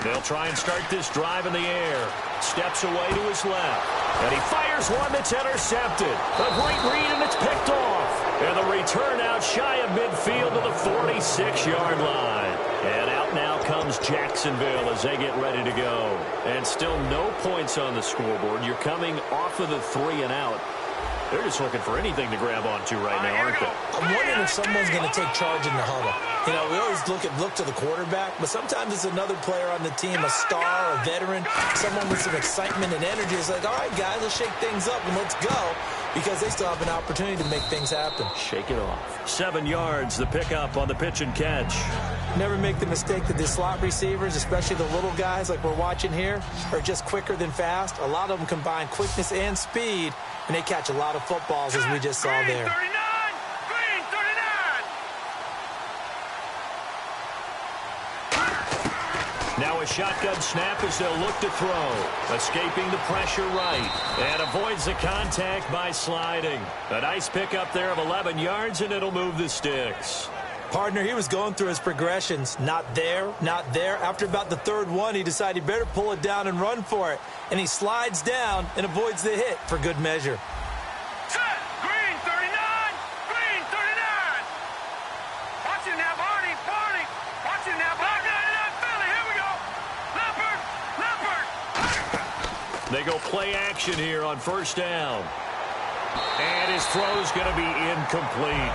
They'll try and start this drive in the air. Steps away to his left. And he fires one that's intercepted. A great read, and it's picked off. And the return out shy of midfield to the 46-yard line. And out now comes Jacksonville as they get ready to go. And still no points on the scoreboard. You're coming off of the 3 and out. They're just looking for anything to grab onto right now, aren't they? I'm wondering if someone's going to take charge in the huddle. You know, we always look to the quarterback, but sometimes it's another player on the team, a star, a veteran, someone with some excitement and energy. It's like, all right, guys, let's shake things up and let's go, because they still have an opportunity to make things happen. Shake it off. 7 yards, the pickup on the pitch and catch. Never make the mistake that the slot receivers, especially the little guys like we're watching here, are just quicker than fast. A lot of them combine quickness and speed, and they catch a lot of footballs, as we just saw there. Green 39. Now a shotgun snap as they'll look to throw. Escaping the pressure right. And avoids the contact by sliding. A nice pickup there of 11 yards, and it'll move the sticks. Partner, he was going through his progressions. Not there, not there. After about the third one, he decided he better pull it down and run for it. And he slides down and avoids the hit for good measure. Set. Green 39. Green 39. Watch it now, Barney. Barney. Watch it now, Barney. 99 Philly. Here we go. Leopard. Leopard. They go play action here on first down. And his throw's going to be incomplete.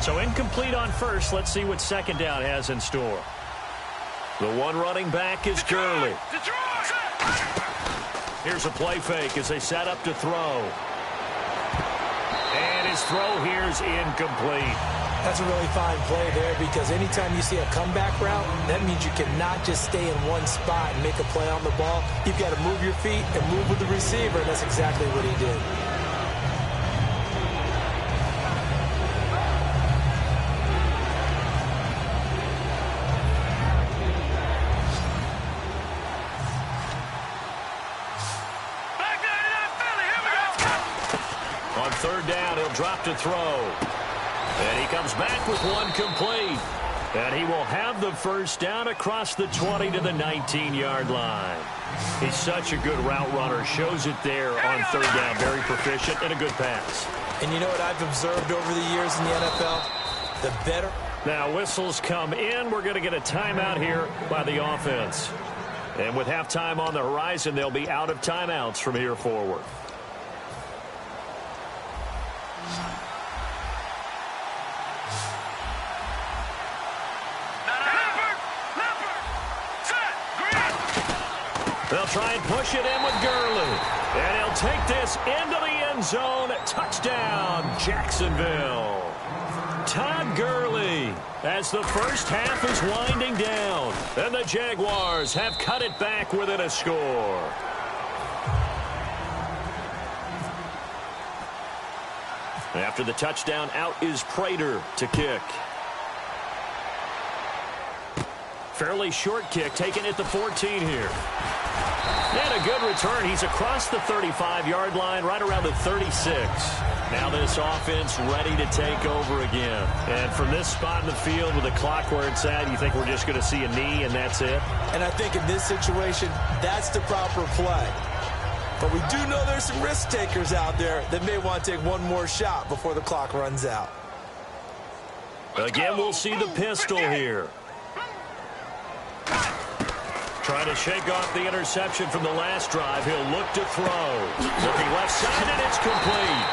So incomplete on first. Let's see what second down has in store. The one running back is Gurley. Here's a play fake as they set up to throw. And his throw here's incomplete. That's a really fine play there, because anytime you see a comeback route, that means you cannot just stay in one spot and make a play on the ball. You've got to move your feet and move with the receiver, and that's exactly what he did. Third down, he'll drop to throw. And he comes back with one complete. And he will have the first down across the 20 to the 19-yard line. He's such a good route runner. Shows it there on third down. Very proficient and a good pass. And you know what I've observed over the years in the NFL? The better. Now whistles come in. We're going to get a timeout here by the offense. And with halftime on the horizon, they'll be out of timeouts from here forward. They'll try and push it in with Gurley. And he'll take this into the end zone. Touchdown, Jacksonville. Todd Gurley as the first half is winding down. And the Jaguars have cut it back within a score. After the touchdown, out is Prater to kick. Fairly short kick, taken at the 14 here. And a good return. He's across the 35-yard line, right around the 36. Now this offense ready to take over again. And from this spot in the field with the clock where it's at, you think we're just going to see a knee and that's it? And I think in this situation, that's the proper play. But we do know there's some risk takers out there that may want to take one more shot before the clock runs out. Again, we'll see the pistol here. Trying to shake off the interception from the last drive. He'll look to throw. Looking left side, and it's complete.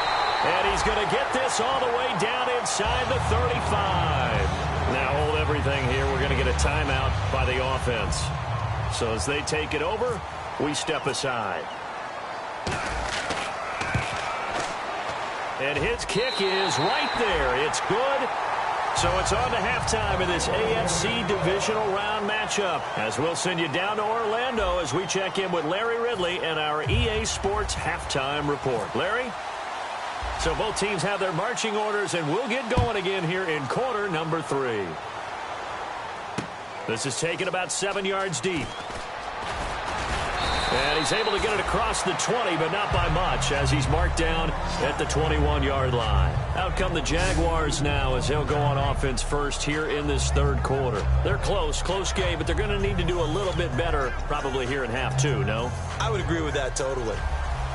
And he's going to get this all the way down inside the 35. Now hold everything here. We're going to get a timeout by the offense. So as they take it over, we step aside. And his kick is right there. It's good. So it's on to halftime of this AFC divisional round matchup, as we'll send you down to Orlando as we check in with Larry Ridley and our EA Sports halftime report. Larry? So both teams have their marching orders, and we'll get going again here in quarter number 3. This is taken about 7 yards deep. And he's able to get it across the 20, but not by much, as he's marked down at the 21-yard line. Out come the Jaguars now as he'll go on offense first here in this third quarter. They're close game, but they're going to need to do a little bit better probably here in half two, no? I would agree with that totally.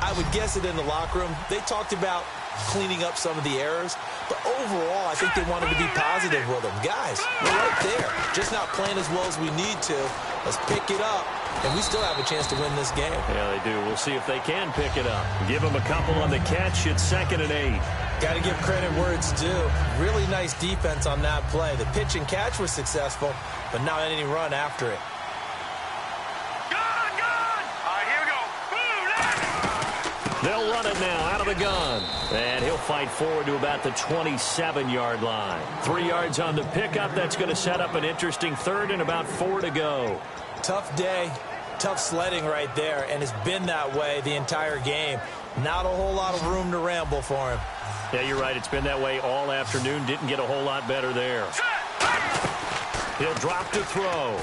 I would guess it in the locker room. They talked about cleaning up some of the errors, but overall, I think they wanted to be positive with them. Guys, we're right there. Just not playing as well as we need to. Let's pick it up, and we still have a chance to win this game. Yeah, they do. We'll see if they can pick it up. Give them a couple on the catch. It's 2nd and 8. Got to give credit where it's due. Really nice defense on that play. The pitch and catch was successful, but not any run after it. They'll run it now out of the gun. And he'll fight forward to about the 27-yard line. 3 yards on the pickup. That's going to set up an interesting third and about 4 to go. Tough day, tough sledding right there, and it's been that way the entire game. Not a whole lot of room to ramble for him. Yeah, you're right. It's been that way all afternoon. Didn't get a whole lot better there. He'll drop to throw.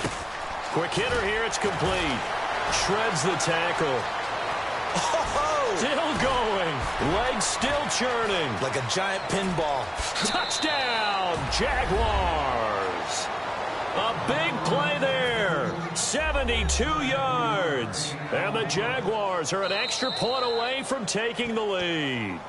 Quick hitter here. It's complete. Shreds the tackle. Still going. Legs still churning. Like a giant pinball. Touchdown, Jaguars. A big play there. 72 yards. And the Jaguars are an extra point away from taking the lead.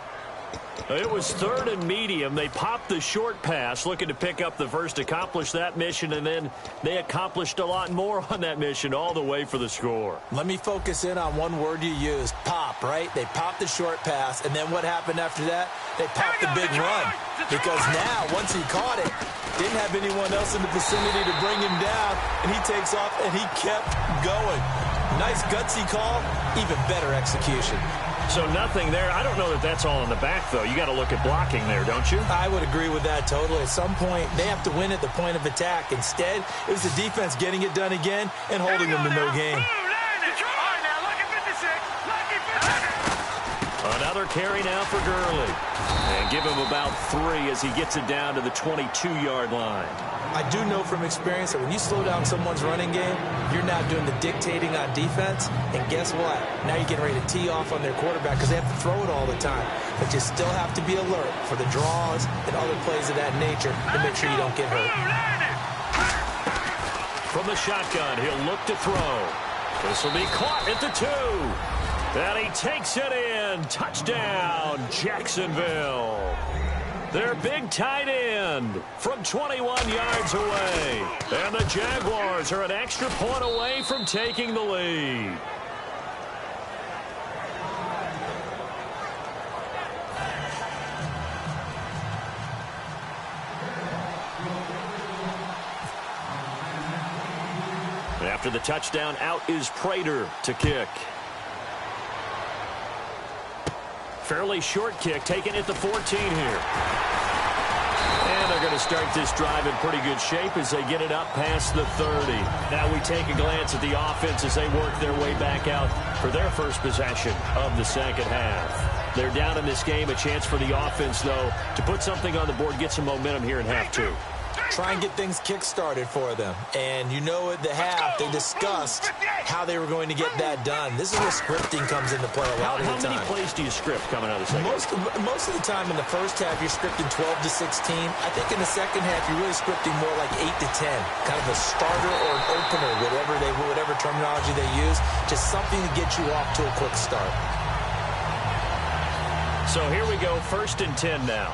It was 3rd and medium. They popped the short pass, looking to pick up the first, accomplish that mission, and then they accomplished a lot more on that mission all the way for the score. Let me focus in on one word you used, pop, right? They popped the short pass, and then what happened after that? They popped the big run. Because now, once he caught it, didn't have anyone else in the vicinity to bring him down, and he takes off, and he kept going. Nice gutsy call, even better execution. So nothing there. I don't know that that's all in the back, though. You got to look at blocking there, don't you? I would agree with that totally. At some point, they have to win at the point of attack. Instead, it was the defense getting it done again and holding them to no gain. Another carry now for Gurley. And give him about 3 as he gets it down to the 22-yard line. I do know from experience that when you slow down someone's running game, you're now doing the dictating on defense. And guess what? Now you're getting ready to tee off on their quarterback because they have to throw it all the time. But you still have to be alert for the draws and other plays of that nature to make sure you don't get hurt. From the shotgun, he'll look to throw. This will be caught at the 2. And he takes it in. Touchdown, Jacksonville. Their big tight end from 21 yards away. And the Jaguars are an extra point away from taking the lead. After the touchdown, out is Prater to kick. Fairly short kick, taken at the 14 here. And they're going to start this drive in pretty good shape as they get it up past the 30. Now we take a glance at the offense as they work their way back out for their first possession of the second half. They're down in this game. A chance for the offense, though, to put something on the board, get some momentum here in half two. Try and get things kick-started for them. And you know at the half, they discussed how they were going to get that done. This is where scripting comes into play a lot of the time. How many plays do you script coming out of the second half? Most of the time in the first half, you're scripting 12 to 16. I think in the second half, you're really scripting more like 8 to 10. Kind of a starter or an opener, whatever terminology they use. Just something to get you off to a quick start. So here we go, 1st and 10 now.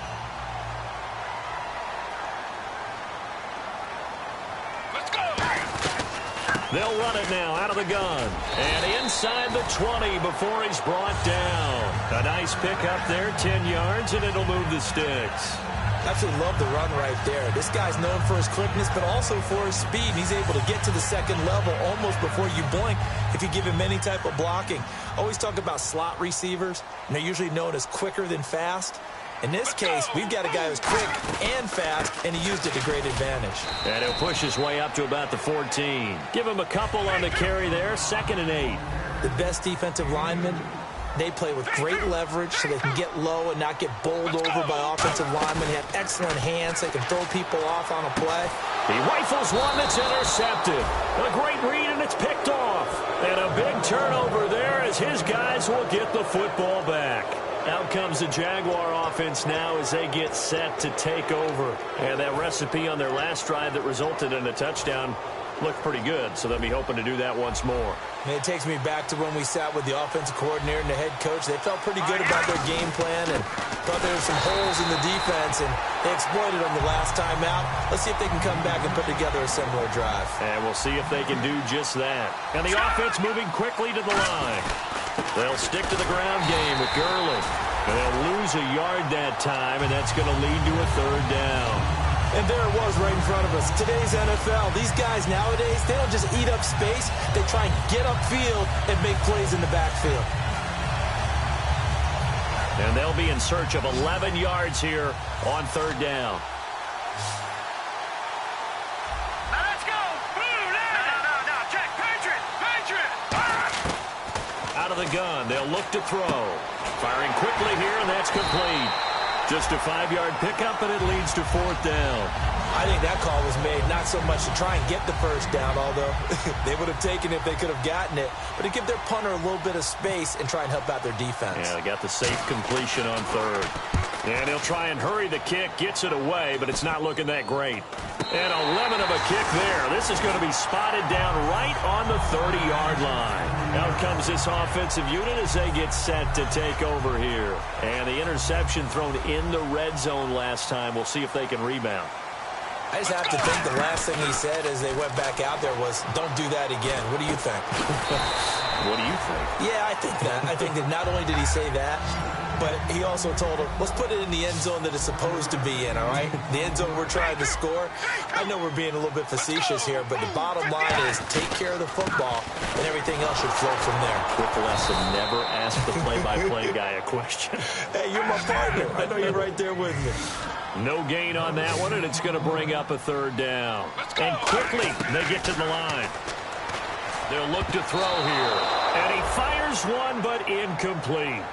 They'll run it now out of the gun. And inside the 20 before he's brought down. A nice pickup there, 10 yards, and it'll move the sticks. Absolutely love the run right there. This guy's known for his quickness, but also for his speed. He's able to get to the second level almost before you blink if you give him any type of blocking. Always talk about slot receivers, and they're usually known as quicker than fast. In this case, we've got a guy who's quick and fast, and he used it to great advantage. And he'll push his way up to about the 14. Give him a couple on the carry there, 2nd and 8. The best defensive lineman They play with great leverage so they can get low and not get bowled over by offensive linemen. They have excellent hands. They can throw people off on a play. He rifles one that's intercepted. A great read, and it's picked off. And a big turnover there as his guys will get the football back. Out comes the Jaguar offense now as they get set to take over. And that recipe on their last drive that resulted in a touchdown looked pretty good, so they'll be hoping to do that once more. And it takes me back to when we sat with the offensive coordinator and the head coach. They felt pretty good about their game plan and thought there were some holes in the defense, and they exploited them the last time out. Let's see if they can come back and put together a similar drive. And we'll see if they can do just that. And the offense moving quickly to the line. They'll stick to the ground game with Gurley. And they'll lose a yard that time, and that's going to lead to a third down. And there it was right in front of us. Today's NFL, these guys nowadays, they don't just eat up space. They try and get upfield and make plays in the backfield. And they'll be in search of 11 yards here on third down. Now let's go. No. Check. Patriot. Out of the gun, they'll look to throw. Firing quickly here, and that's complete. Just a 5-yard pickup, and it leads to fourth down. I think that call was made not so much to try and get the first down, although they would have taken it if they could have gotten it, but to give their punter a little bit of space and try and help out their defense. Yeah, they got the safe completion on third. And he'll try and hurry the kick, gets it away, but it's not looking that great. And a lemon of a kick there. This is going to be spotted down right on the 30-yard line. Out comes this offensive unit as they get set to take over here. And the interception thrown in the red zone last time. We'll see if they can rebound. I just have to think the last thing he said as they went back out there was, don't do that again. What do you think? What do you think? Yeah, I think that. I think that not only did he say that, but he also told him, let's put it in the end zone that it's supposed to be in, all right? The end zone we're trying to score. I know we're being a little bit facetious here, but the bottom line is take care of the football, and everything else should flow from there. Quick lesson, never ask the play-by-play guy a question. Hey, you're my partner. I know you're right there with me. No gain on that one, and it's going to bring up a third down. And quickly, they get to the line. They'll look to throw here. And he fires one, but incomplete.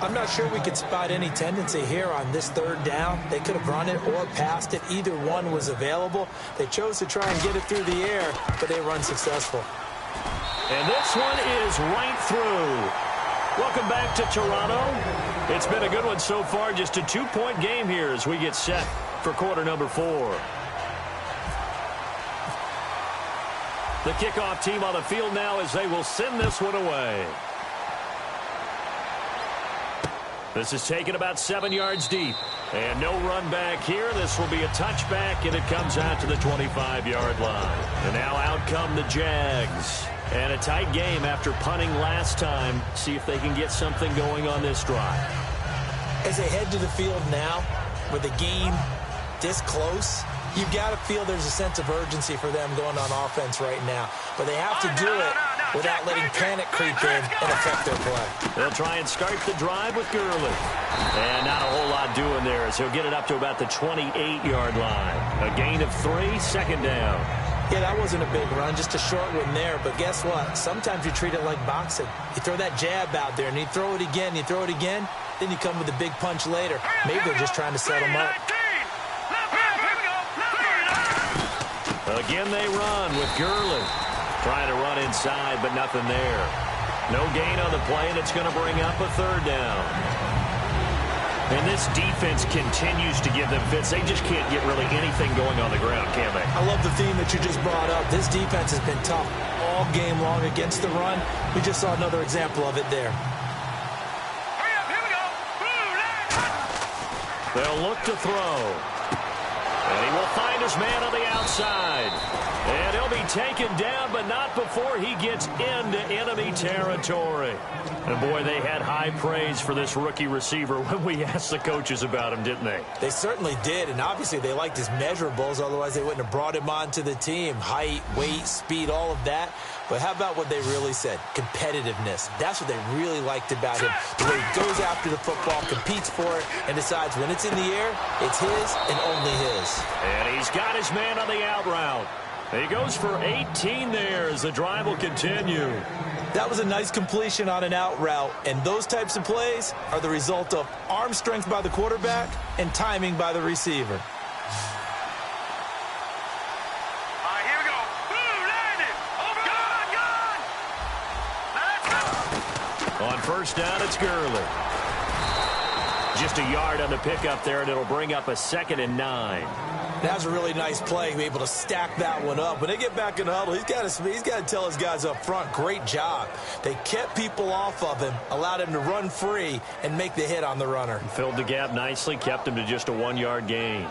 I'm not sure we could spot any tendency here on this third down. They could have run it or passed it. Either one was available. They chose to try and get it through the air, but they were unsuccessful. And this one is right through. Welcome back to Toronto. It's been a good one so far. Just a 2-point game here as we get set for quarter number 4. The kickoff team on the field now as they will send this one away. This is taken about 7 yards deep. And no run back here. This will be a touchback, and it comes out to the 25-yard line. And now out come the Jags. And a tight game after punting last time. See if they can get something going on this drive. As they head to the field now, with the game this close, you've got to feel there's a sense of urgency for them going on offense right now. But they have to do it without letting panic creep in and affect their play. They'll try and start the drive with Gurley. And not a whole lot doing there as he'll get it up to about the 28-yard line. A gain of 3, second down. Yeah, that wasn't a big run, just a short one there. But guess what? Sometimes you treat it like boxing. You throw that jab out there, and you throw it again, then you come with a big punch later. Maybe they're just trying to set them up. Again they run with Gurley. Trying to run inside, but nothing there. No gain on the play, and it's going to bring up a third down. And this defense continues to give them fits. They just can't get really anything going on the ground, can they? I love the theme that you just brought up. This defense has been tough all game long against the run. We just saw another example of it there. Hurry up, here we go. They'll look to throw. And he will find his man on the outside. And he'll be taken down, but not before he gets into enemy territory. And, boy, they had high praise for this rookie receiver when we asked the coaches about him, didn't they? They certainly did, and obviously they liked his measurables. Otherwise, they wouldn't have brought him onto the team. Height, weight, speed, all of that. But how about what they really said? Competitiveness. That's what they really liked about him. The way he goes after the football, competes for it, and decides when it's in the air, it's his and only his. And he's got his man on the out route. He goes for 18 there as the drive will continue. That was a nice completion on an out route, and those types of plays are the result of arm strength by the quarterback and timing by the receiver. On first down, it's Gurley. Just a yard on the pickup there, and it'll bring up a 2nd and 9. That was a really nice play, be able to stack that one up. When they get back in the huddle, he's got to tell his guys up front, great job. They kept people off of him, allowed him to run free, and make the hit on the runner. Filled the gap nicely, kept him to just a 1-yard gain.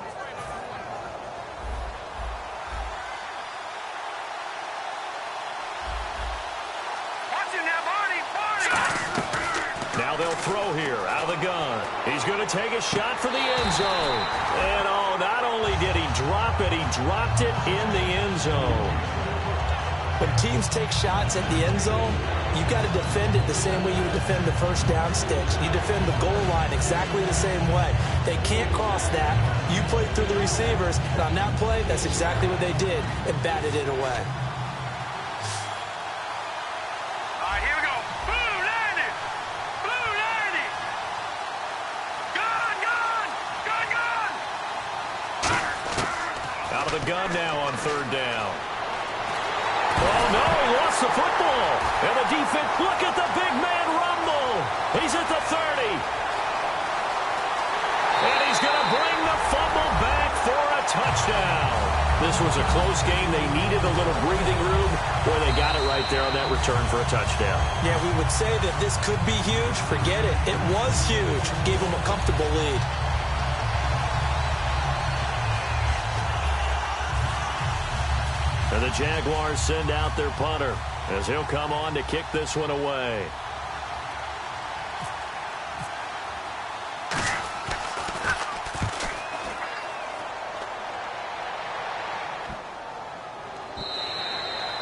Now they'll throw here out of the gun. He's going to take a shot for the end zone. And, oh, not only did he drop it, he dropped it in the end zone. When teams take shots at the end zone, you've got to defend it the same way you would defend the first down sticks. You defend the goal line exactly the same way. They can't cross that. You play through the receivers, and on that play, that's exactly what they did and batted it away. The gun now on third down. Oh, no, he lost the football. And the defense, look at the big man rumble. He's at the 30. And he's going to bring the fumble back for a touchdown. This was a close game. They needed a little breathing room where they got it right there on that return for a touchdown. Yeah, we would say that this could be huge. Forget it. It was huge. Gave them a comfortable lead. And the Jaguars send out their punter as he'll come on to kick this one away.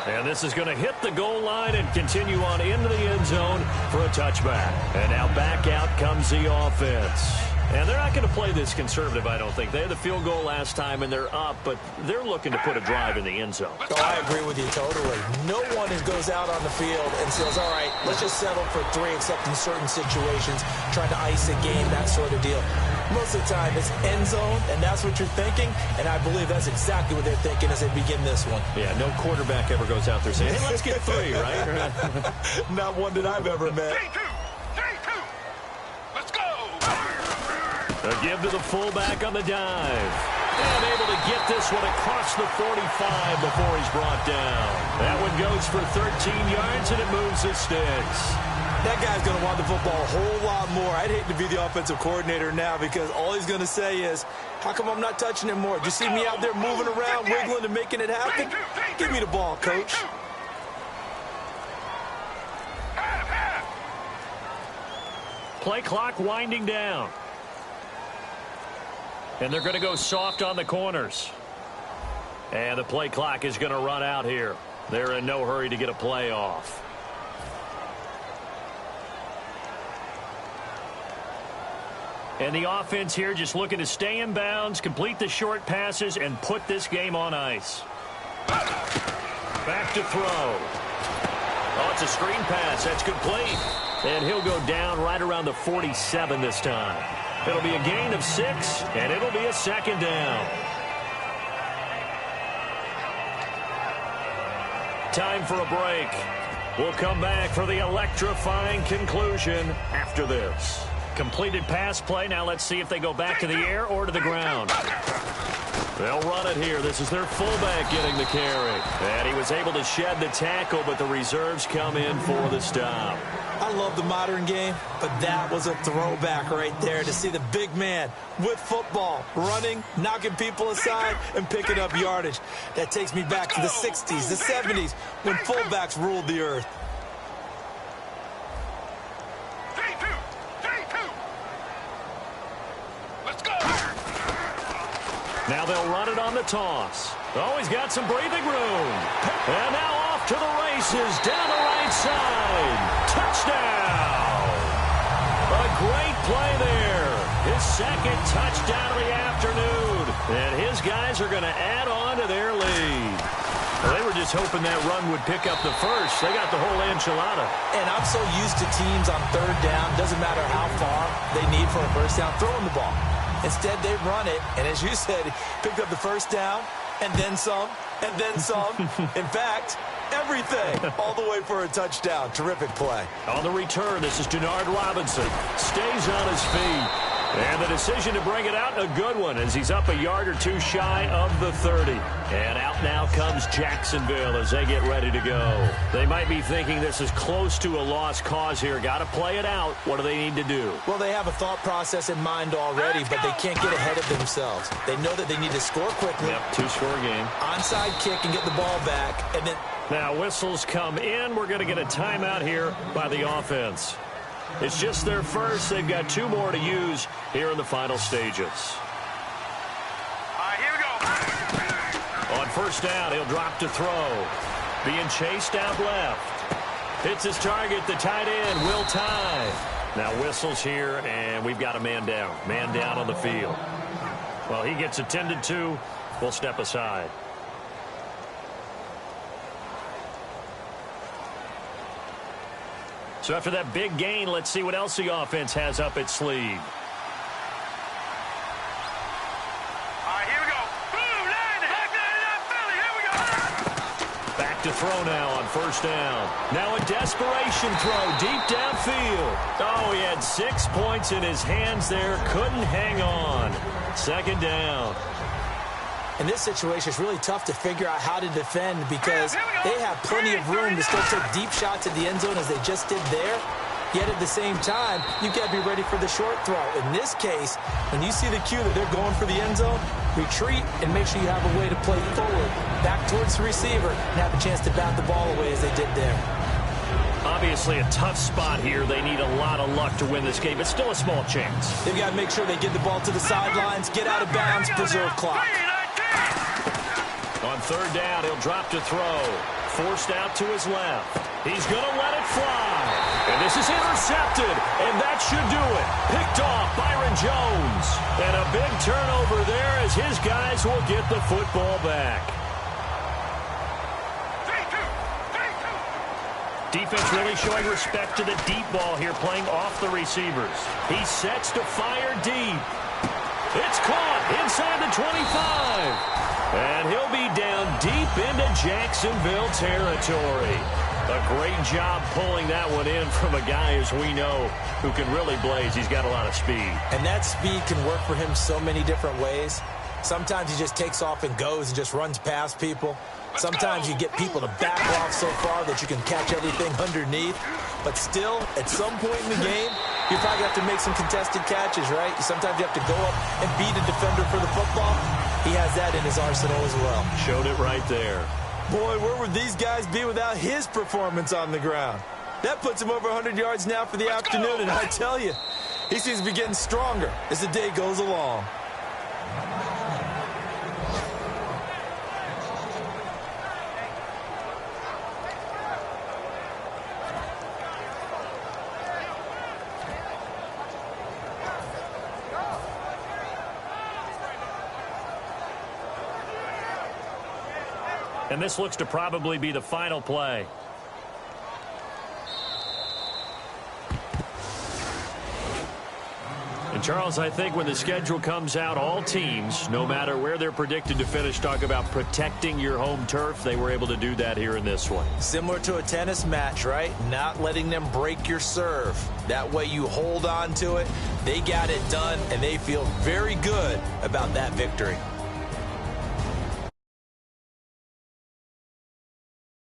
And this is going to hit the goal line and continue on into the end zone for a touchback. And now back out comes the offense. And they're not going to play this conservative, I don't think. They had the field goal last time, and they're up, but they're looking to put a drive in the end zone. Oh, I agree with you totally. No one goes out on the field and says, all right, let's just settle for 3, except in certain situations, trying to ice a game, that sort of deal. Most of the time, it's end zone, and that's what you're thinking, and I believe that's exactly what they're thinking as they begin this one. Yeah, no quarterback ever goes out there saying, hey, let's get 3, right? Not one that I've ever met. A give to the fullback on the dive. And able to get this one across the 45 before he's brought down. That one goes for 13 yards, and it moves the sticks. That guy's going to want the football a whole lot more. I'd hate to be the offensive coordinator now because all he's going to say is, how come I'm not touching it more? Do you see me out there moving around, wiggling, and making it happen? Give me the ball, coach. Play clock winding down. And they're going to go soft on the corners. And the play clock is going to run out here. They're in no hurry to get a play off. And the offense here just looking to stay in bounds, complete the short passes, and put this game on ice. Back to throw. Oh, it's a screen pass. That's complete. And he'll go down right around the 47 this time. It'll be a gain of 6, and it'll be a 2nd down. Time for a break. We'll come back for the electrifying conclusion after this. Completed pass play. Now let's see if they go back to the air or to the ground. They'll run it here. This is their fullback getting the carry. And he was able to shed the tackle, but the reserves come in for the stop. I love the modern game, but that was a throwback right there to see the big man with football, running, knocking people aside, and picking up yardage. That takes me back to the 60s, the 70s, when fullbacks ruled the earth. Now they'll run it on the toss. Oh, he's got some breathing room. And now off to the races down the right side. Touchdown. A great play there. His 2nd touchdown of the afternoon. And his guys are going to add on to their lead. Well, they were just hoping that run would pick up the first. They got the whole enchilada. And I'm so used to teams on third down, doesn't matter how far they need for a first down, throwing the ball. Instead, they run it, and as you said, picked up the first down, and then some, and then some. In fact, everything, all the way for a touchdown. Terrific play. On the return, this is Denard Robinson. Stays on his feet. And the decision to bring it out, a good one, as he's up a yard or two shy of the 30. And out now comes Jacksonville as they get ready to go. They might be thinking this is close to a lost cause here. Got to play it out. What do they need to do? Well, they have a thought process in mind already, but they can't get ahead of themselves. They know that they need to score quickly. Yep, two-score game. Onside kick and get the ball back. And then now whistles come in. We're going to get a timeout here by the offense. It's just their first. They've got two more to use here in the final stages. All right, here we go. On first down, he'll drop to throw. Being chased out left. Hits his target, the tight end, Will Tye. Now whistles here, and we've got a man down. Man down on the field. Well, he gets attended to. We'll step aside. So after that big gain, let's see what else the offense has up its sleeve. All right, here we go. Boom, line, back 99 Philly. Here we go. Back to throw now on first down. Now a desperation throw deep downfield. Oh, he had 6 points in his hands there. Couldn't hang on. Second down. in this situation, it's really tough to figure out how to defend because they have plenty of room to still take deep shots at the end zone as they just did there. Yet at the same time, you've got to be ready for the short throw. In this case, when you see the cue that they're going for the end zone, retreat and make sure you have a way to play forward, back towards the receiver, and have a chance to bat the ball away as they did there. Obviously a tough spot here. They need a lot of luck to win this game, but still a small chance. They've got to make sure they get the ball to the sidelines, get out of bounds, preserve clock. On third down, he'll drop to throw. Forced out to his left. He's going to let it fly. And this is intercepted, and that should do it. Picked off Byron Jones. And a big turnover there as his guys will get the football back. Defense really showing respect to the deep ball here, playing off the receivers. He sets to fire deep. It's caught inside the 25. And he'll be down deep into Jacksonville territory. A great job pulling that one in from a guy, as we know, who can really blaze. He's got a lot of speed. And that speed can work for him so many different ways. Sometimes he just takes off and goes and just runs past people. Sometimes you get people to back off so far that you can catch everything underneath. But still, at some point in the game, you probably have to make some contested catches, right? Sometimes you have to go up and beat a defender for the football. He has that in his arsenal as well. Showed it right there. Boy, where would these guys be without his performance on the ground? That puts him over 100 yards now for the afternoon, and I tell you, he seems to be getting stronger as the day goes along. And this looks to probably be the final play. And Charles, I think when the schedule comes out, all teams, no matter where they're predicted to finish, talk about protecting your home turf. They were able to do that here in this one. Similar to a tennis match, right? Not letting them break your serve. That way you hold on to it. They got it done, and they feel very good about that victory.